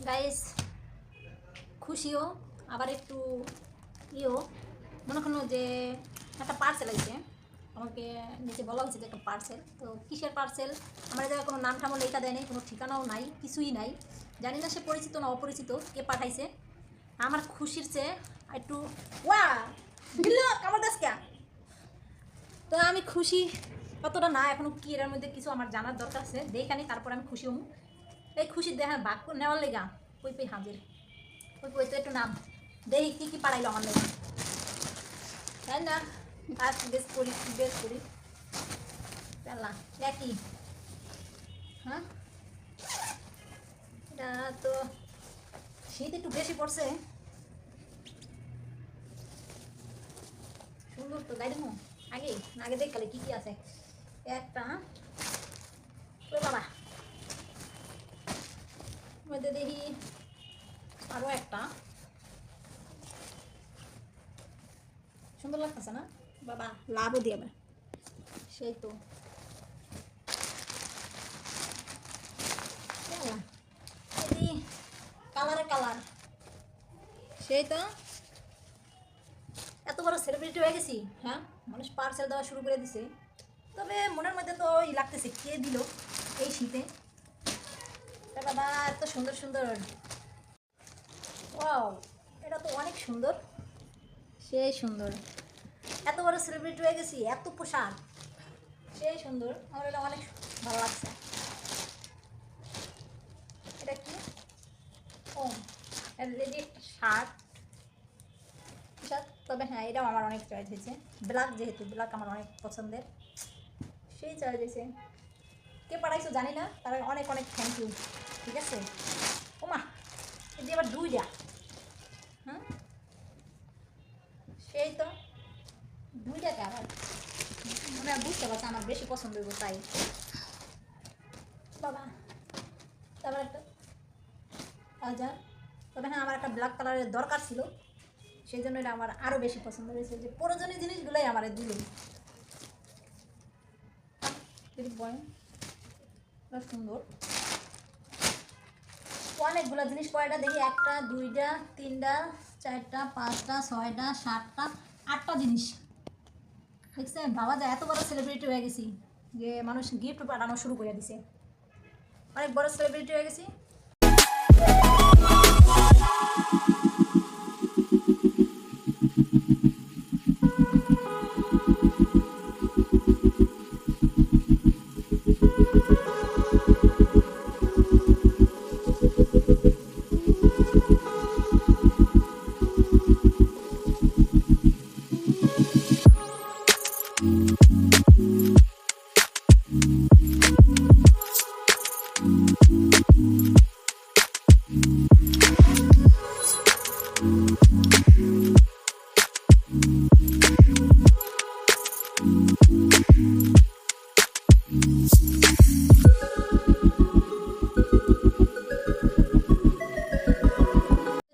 Guys খুশিও আবার একটু ইয়েও মনে করো যে একটা পার্সেল আছে আমাকে নিচে বলা হয়েছে যে একটা পার্সেল। তো কিসের পার্সেল আমার জায়গায় কোনো নাম ঠামও লেখা দেয় নাই, কোনো ঠিকানাও নাই, কিছুই নাই। জানি না সে পরিচিত না অপরিচিত, কে পাঠাইছে। আমার খুশির চেয়ে একটু ওয়া দিল আমার দেশকে। তো আমি খুশি কতটা না এখনো, কি এর মধ্যে কিছু আমার জানার দরকার আছে, দেখানি তারপর আমি খুশি হম। এই খুশি দেখা ভাগ নেওয়ার লেগা ওই পই হাজির ওই তো একটু নাম দেখি কী কী পাড়াইলো আমার লেগা, তাই না? কাজ বেশ করি পেলা একই। হ্যাঁ, এটা তো শীত একটু বেশি পড়ছে। সুন্দর তো গাড়ি দেবো আগে আগে দেখলে কী কী আছে। একটা ওই বাবা মধ্যে দেখি আরও একটা সুন্দর লাগতেছে না বাবা, লাভও দিয়ে আবার সেই তো কালারে কালার সেই তো এত বড় সেলিব্রিটি হয়ে গেছি। হ্যাঁ, মানুষ পার্সেল দেওয়া শুরু করে দিছে, তবে মনের মধ্যে তো ওই লাগতেছে কে দিল এই শীতে। বাবা এত সুন্দর সুন্দর, ওয়াও এটা তো অনেক সুন্দর, সেই সুন্দর। এত বড় সেলিব্রিটি হয়ে গেছি, এত পোশাক সেই সুন্দর, আমার এটা অনেক ভালো লাগছে। এটা কি? ও লেডি শার্ট, তবে হ্যাঁ এটাও আমার অনেক চয়েস হয়েছে, ব্ল্যাক, যেহেতু ব্ল্যাক আমার অনেক পছন্দের, সেই চয়েস হয়েছে। কে পাঠাইছো জানি না, তার অনেক অনেক থ্যাংক ইউ। ঠিক আছে, ওমা এই যে আবার দুইটা, হ্যাঁ সেই তো দুইটাকে আবার মানে বুঝতে পারছি আমার বেশি পছন্দ হইব তাই। বাবা তারপর একটা আচ্ছা, তবে হ্যাঁ আমার একটা ব্ল্যাক কালারের দরকার ছিল, সেই জন্য এটা আমার আরও বেশি পছন্দ হয়েছে, যে প্রয়োজনীয় জিনিসগুলোই আমার দিল সুন্দর। অনেকগুলো জিনিস কয়টা দেখি, একটা দুইটা তিনটা চারটা পাঁচটা ছয়টা সাতটা আটটা জিনিস দেখছেন। ভাবা যায় এত বড় সেলিব্রিটি হয়ে গেছি যে মানুষ গিফট পাঠানো শুরু করে দিছে, অনেক বড় সেলিব্রিটি হয়ে গেছি।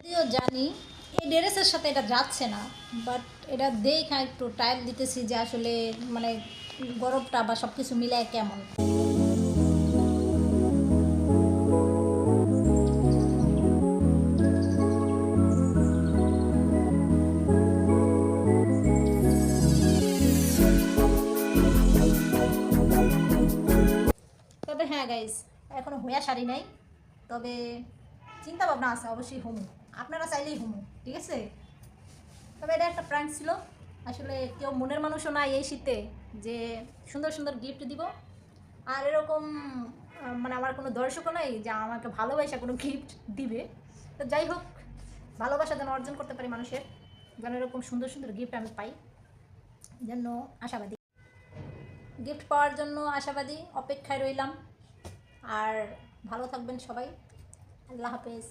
যদিও জানি এই ড্রেসের সাথে এটা যাচ্ছে না, বাট এটা দেখা একটু ট্রায়াল দিতেছি যে আসলে মানে গরমটা বা সব কিছু মিলায় কেমন। তবে হ্যাঁ গাইজ এখনো হইয়া শাড়ি নাই, তবে চিন্তা ভাবনা আছে অবশ্যই হোমো, আপনারা চাইলেই হোমো, ঠিক আছে। তবে এটা একটা প্র্যাঙ্ক ছিল, আসলে কেউ মনের মানুষও নাই এই শীতে যে সুন্দর সুন্দর গিফট দিব। আর এরকম মানে আমার কোনো দর্শকও নাই যা আমাকে ভালোবাসা কোনো গিফট দিবে। তো যাই হোক, ভালোবাসা যেন অর্জন করতে পারি মানুষের, যেন এরকম সুন্দর সুন্দর গিফট আমি পাই, যেন আশাবাদী। গিফট পাওয়ার জন্য আশাবাদী, অপেক্ষায় রইলাম। আর ভালো থাকবেন সবাই, আল্লাহ হাফেজ।